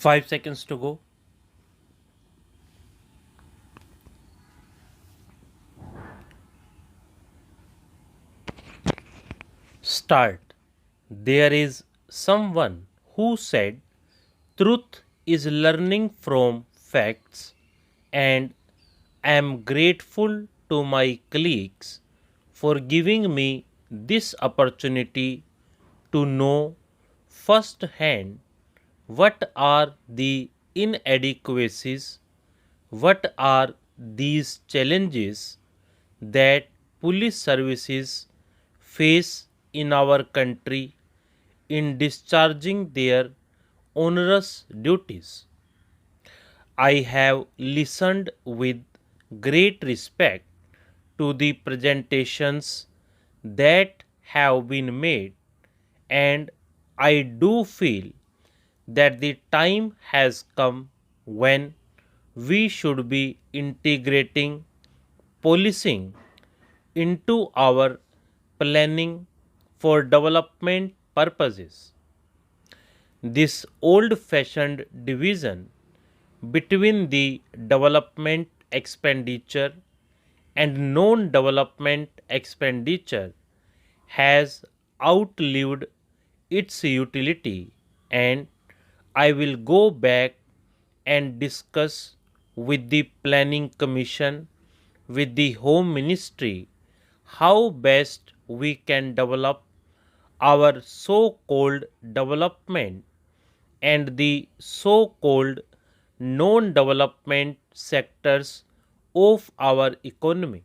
5 seconds to go. Start. There is someone who said truth is learning from facts, and I am grateful to my colleagues for giving me this opportunity to know firsthand what are the inadequacies, what are these challenges that police services face in our country in discharging their onerous duties. I have listened with great respect to the presentations that have been made, and I do feel that the time has come when we should be integrating policing into our planning for development purposes. This old fashioned division between the development expenditure and non development expenditure has outlived its utility, and I will go back and discuss with the Planning Commission, with the Home Ministry, how best we can develop our so called development and the so called non development sectors of our economy.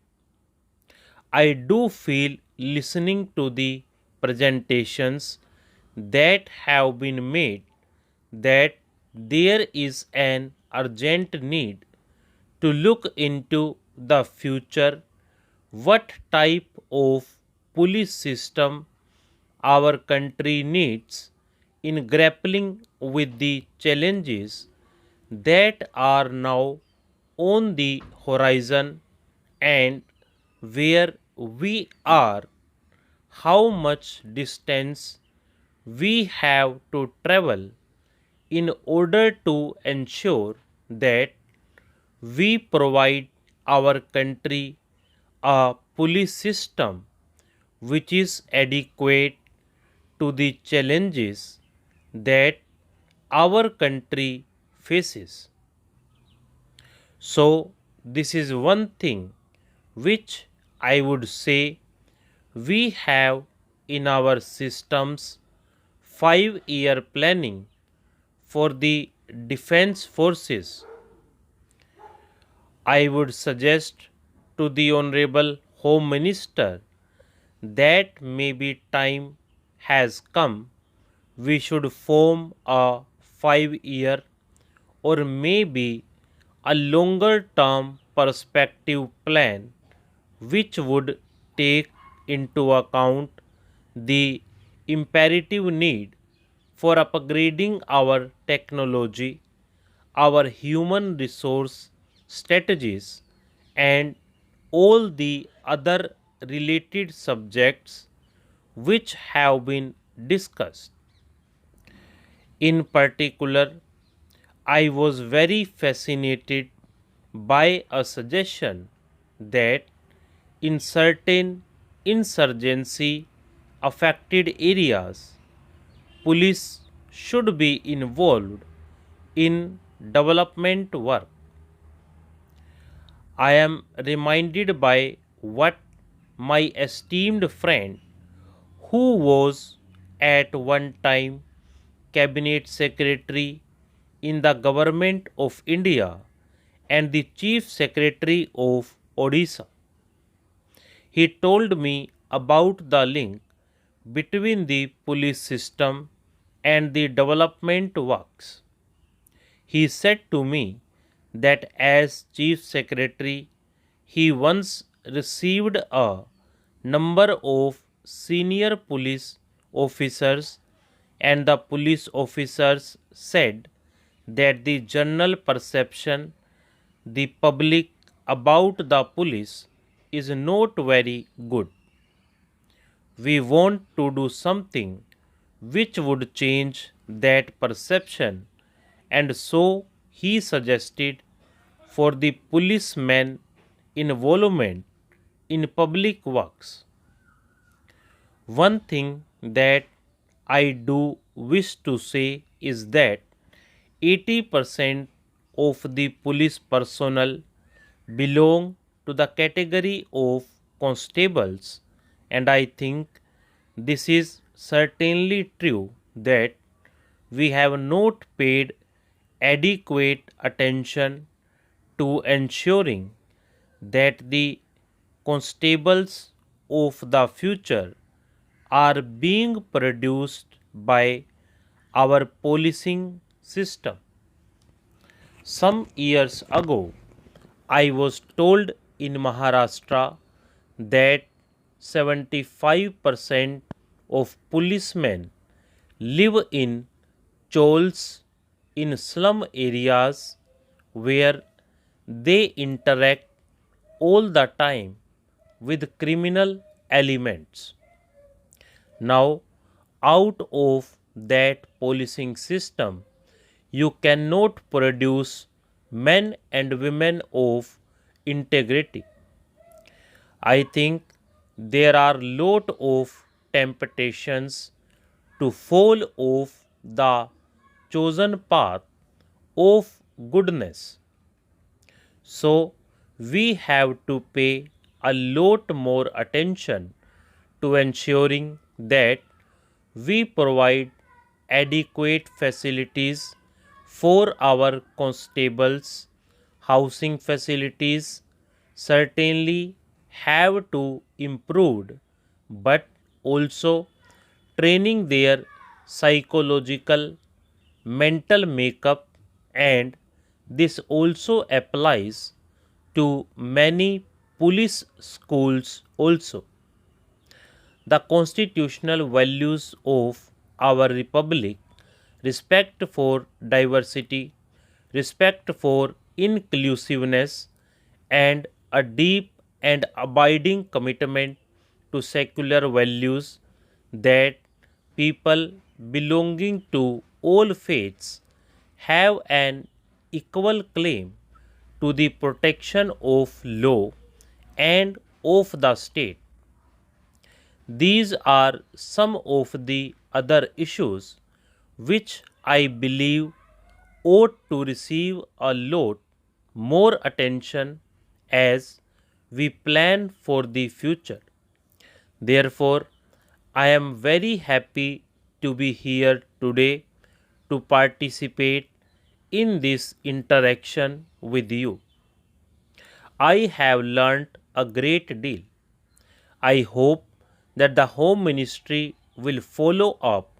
I do feel listening to the presentations that have been made that there is an urgent need to look into the future, what type of police system our country needs in grappling with the challenges that are now on the horizon, and where we are, how much distance we have to travel in order to ensure that we provide our country a police system which is adequate to the challenges that our country faces. So, this is one thing which I would say we have in our systems 5-year planning for the defense forces. I would suggest to the Honorable Home Minister that maybe time has come we should form a 5-year or maybe a longer term perspective plan which would take into account the imperative need for upgrading our technology, our human resource strategies, and all the other related subjects which have been discussed. In particular, I was very fascinated by a suggestion that in certain insurgency affected areas, police should be involved in development work. I am reminded by what my esteemed friend, who was at one time Cabinet Secretary in the Government of India and the Chief Secretary of Odisha. He told me about the link between the police system and the development works. He said to me that as Chief Secretary, he once received a number of senior police officers, and the police officers said that the general perception the public about the police is not very good. We want to do something which would change that perception, and so he suggested for the policeman involvement in public works. One thing that I do wish to say is that 80% of the police personnel belong to the category of constables, and I think this is certainly true that we have not paid adequate attention to ensuring that the constables of the future are being produced by our policing system. Some years ago, I was told in Maharashtra that 75% of policemen live in chols in slum areas where they interact all the time with criminal elements. Now, out of that policing system, you cannot produce men and women of integrity. I think there are lot of temptations to fall off the chosen path of goodness. So we have to pay a lot more attention to ensuring that we provide adequate facilities for our constables. Housing facilities certainly have to improve, but also training their psychological mental makeup, and this also applies to many police schools also. The constitutional values of our republic, respect for diversity, respect for inclusiveness, and a deep and abiding commitment to secular values, that people belonging to all faiths have an equal claim to the protection of law and of the state. These are some of the other issues which I believe ought to receive a lot more attention as we plan for the future. Therefore, I am very happy to be here today to participate in this interaction with you. I have learnt a great deal. I hope that the Home Ministry will follow up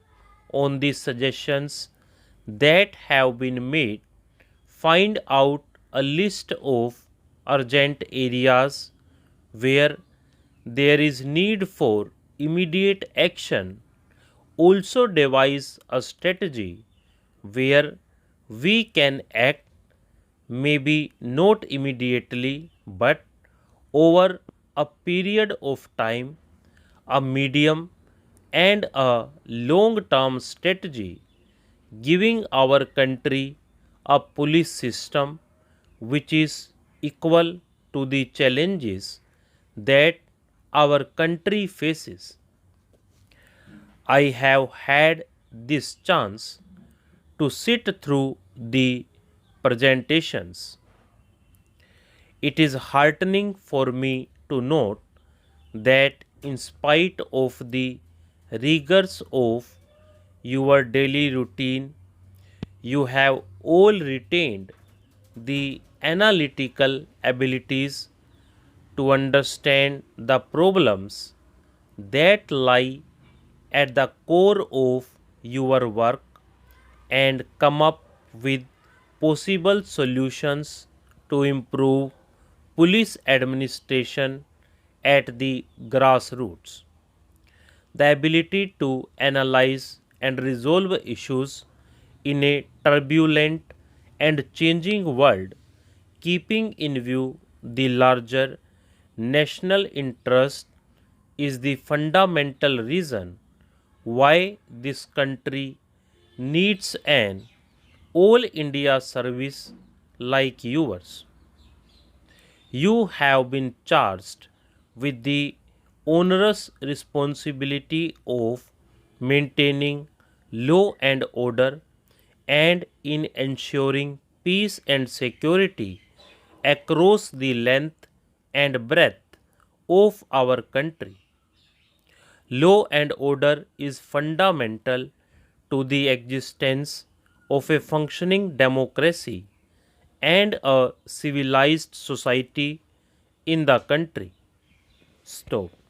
on the suggestions that have been made, find out a list of urgent areas where there is need for immediate action, also devise a strategy where we can act, maybe not immediately but over a period of time, a medium and a long term strategy, giving our country a police system which is equal to the challenges that our country faces. I have had this chance to sit through the presentations. It is heartening for me to note that in spite of the rigors of your daily routine, you have all retained the analytical abilities to understand the problems that lie at the core of your work and come up with possible solutions to improve police administration at the grassroots. The ability to analyze and resolve issues in a turbulent and changing world, keeping in view the larger national interest, is the fundamental reason why this country needs an all India service like yours. You have been charged with the onerous responsibility of maintaining law and order and in ensuring peace and security across the length and breadth of our country. Law and order is fundamental to the existence of a functioning democracy and a civilized society in the country. Stop.